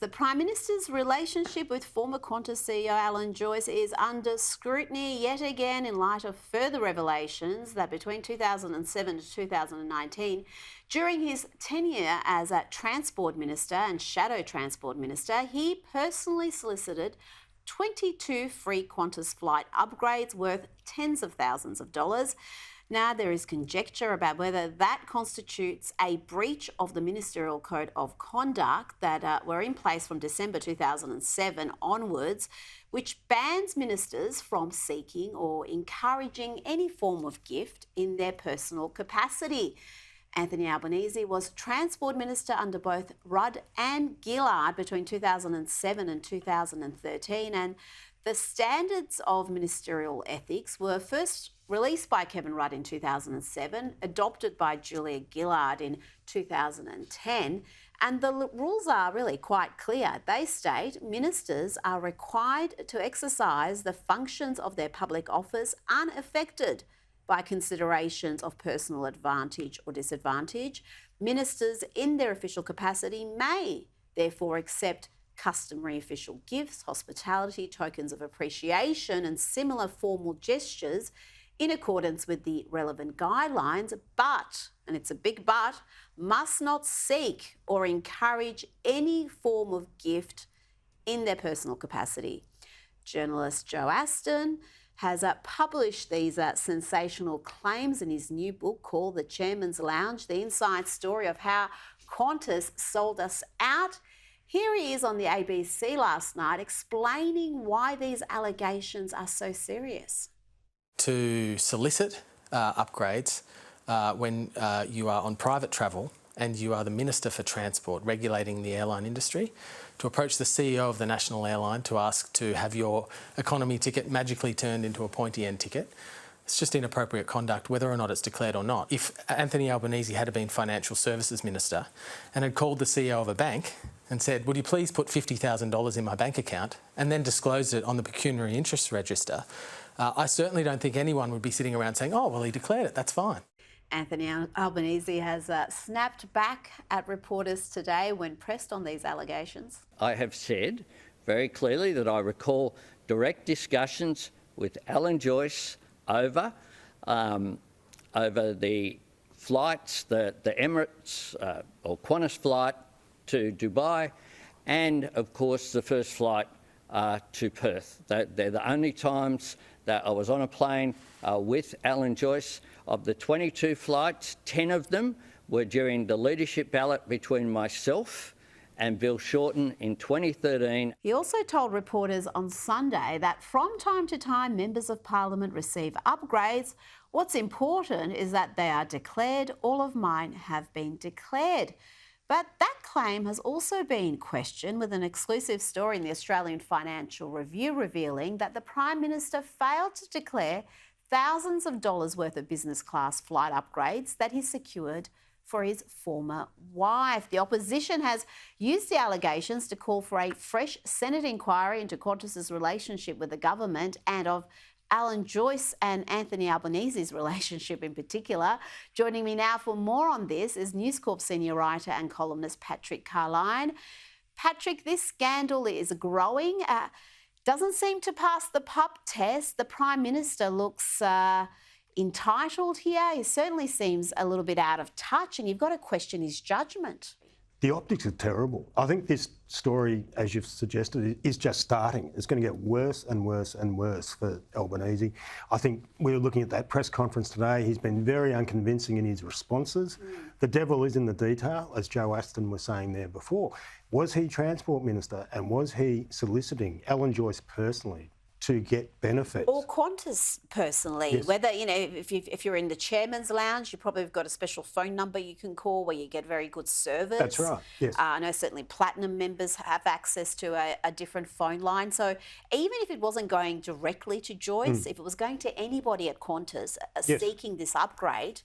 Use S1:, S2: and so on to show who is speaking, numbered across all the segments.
S1: The Prime Minister's relationship with former Qantas CEO Alan Joyce is under scrutiny yet again in light of further revelations that between 2007 to 2019, during his tenure as a Transport Minister and Shadow Transport Minister, he personally solicited 22 free Qantas flight upgrades worth tens of thousands of dollars. Now, there is conjecture about whether that constitutes a breach of the Ministerial Code of Conduct that were in place from December 2007 onwards, which bans ministers from seeking or encouraging any form of gift in their personal capacity. Anthony Albanese was Transport Minister under both Rudd and Gillard between 2007 and 2013, and the standards of ministerial ethics were first released by Kevin Rudd in 2007, adopted by Julia Gillard in 2010, and the rules are really quite clear. They state ministers are required to exercise the functions of their public office unaffected by considerations of personal advantage or disadvantage. Ministers in their official capacity may therefore accept customary official gifts, hospitality, tokens of appreciation and similar formal gestures in accordance with the relevant guidelines, but, and it's a big but, must not seek or encourage any form of gift in their personal capacity. Journalist Joe Aston has published these sensational claims in his new book called The Chairman's Lounge, the inside story of how Qantas sold us out. Here he is on the ABC last night explaining why these allegations are so serious.
S2: To solicit upgrades when you are on private travel and you are the Minister for Transport regulating the airline industry, to approach the CEO of the national airline to ask to have your economy ticket magically turned into a pointy-end ticket, it's just inappropriate conduct, whether or not it's declared or not. If Anthony Albanese had been Financial Services Minister and had called the CEO of a bank and said, would you please put $50,000 in my bank account, and then disclosed it on the pecuniary interest register, I certainly don't think anyone would be sitting around saying, oh, well, he declared it, that's fine.
S1: Anthony Albanese has snapped back at reporters today when pressed on these allegations.
S3: I have said very clearly that I recall direct discussions with Alan Joyce over the flights, the Emirates or Qantas flight to Dubai, and of course the first flight to Perth. They're the only times that I was on a plane with Alan Joyce. Of the 22 flights, 10 of them were during the leadership ballot between myself and Bill Shorten in 2013.
S1: He also told reporters on Sunday that from time to time members of Parliament receive upgrades. What's important is that they are declared. All of mine have been declared. But that claim has also been questioned, with an exclusive story in the Australian Financial Review revealing that the Prime Minister failed to declare thousands of dollars worth of business class flight upgrades that he secured for his former wife. The opposition has used the allegations to call for a fresh Senate inquiry into Qantas's relationship with the government and of Alan Joyce and Anthony Albanese's relationship in particular. Joining me now for more on this is News Corp senior writer and columnist Patrick Carline. Patrick, this scandal is growing. Doesn't seem to pass the pup test. The Prime Minister looks entitled here. He certainly seems a little bit out of touch, and you've got to question his judgment.
S4: The optics are terrible. I think this story, as you've suggested, is just starting. It's going to get worse and worse and worse for Albanese. I think we were looking at that press conference today. He's been very unconvincing in his responses. The devil is in the detail, as Joe Aston was saying there before. Was he Transport Minister, and was he soliciting Alan Joyce personally to get benefits?
S1: Or Qantas personally,
S4: Yes.
S1: whether, if you're in the Chairman's Lounge, you probably have got a special phone number you can call where you get very good service.
S4: That's right, yes.
S1: I know certainly Platinum members have access to a different phone line. So even if it wasn't going directly to Joyce, if it was going to anybody at Qantas
S4: Yes.
S1: seeking this upgrade,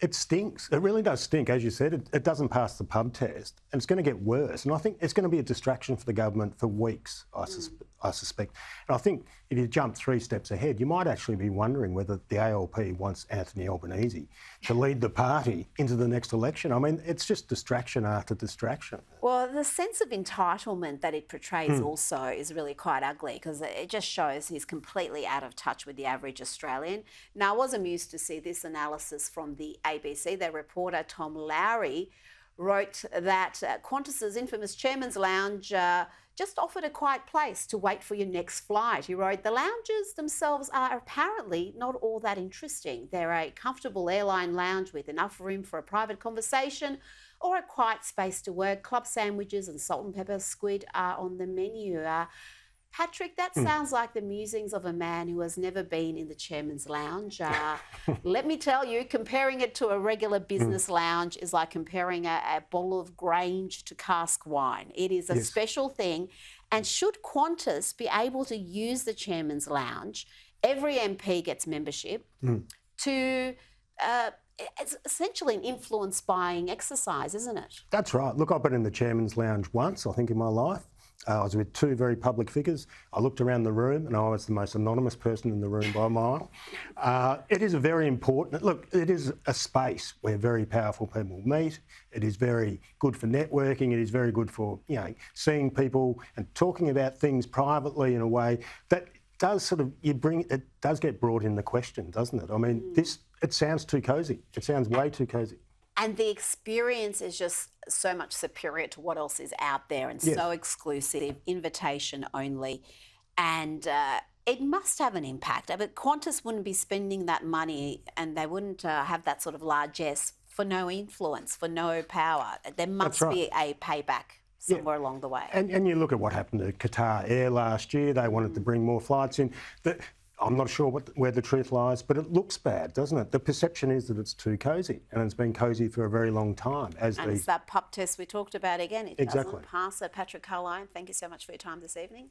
S4: It stinks. It really does stink. As you said, it doesn't pass the pub test, and it's going to get worse. And I think it's going to be a distraction for the government for weeks, I suspect. And I think if you jump 3 steps ahead, you might actually be wondering whether the ALP wants Anthony Albanese to lead the party into the next election. I mean, it's just distraction after distraction.
S1: Well, the sense of entitlement that it portrays also is really quite ugly, because it just shows he's completely out of touch with the average Australian. Now, I was amused to see this analysis from the ABC. Their reporter, Tom Lowry, wrote that Qantas's infamous Chairman's Lounge just offered a quiet place to wait for your next flight. He wrote, the lounges themselves are apparently not all that interesting. They're a comfortable airline lounge with enough room for a private conversation or a quiet space to work. Club sandwiches and salt and pepper squid are on the menu. Patrick, that sounds like the musings of a man who has never been in the Chairman's Lounge. Let me tell you, comparing it to a regular business lounge is like comparing a bottle of Grange to cask wine. It is a special thing. And should Qantas be able to use the Chairman's Lounge, every MP gets membership to... it's essentially an influence buying exercise, isn't it?
S4: That's right. Look, I've been in the Chairman's Lounge once, I think, in my life. I was with 2 very public figures. I looked around the room and I was the most anonymous person in the room by a mile. It is a very important... Look, it is a space where very powerful people meet. It is very good for networking. It is very good for, you know, seeing people and talking about things privately in a way that does sort of... It does get brought in the question, doesn't it? I mean, it sounds too cosy. It sounds way too cosy.
S1: And the experience is just so much superior to what else is out there, and so exclusive, invitation only. And it must have an impact. But Qantas wouldn't be spending that money, and they wouldn't have that sort of largesse for no influence, for no power. There must be a payback somewhere along the way.
S4: And you look at what happened to Qatar Air last year. They wanted to bring more flights in. I'm not sure where the truth lies, but it looks bad, doesn't it? The perception is that it's too cosy, and it's been cosy for a very long time.
S1: It's that pub test we talked about again. It doesn't pass it. Patrick Carline, thank you so much for your time this evening.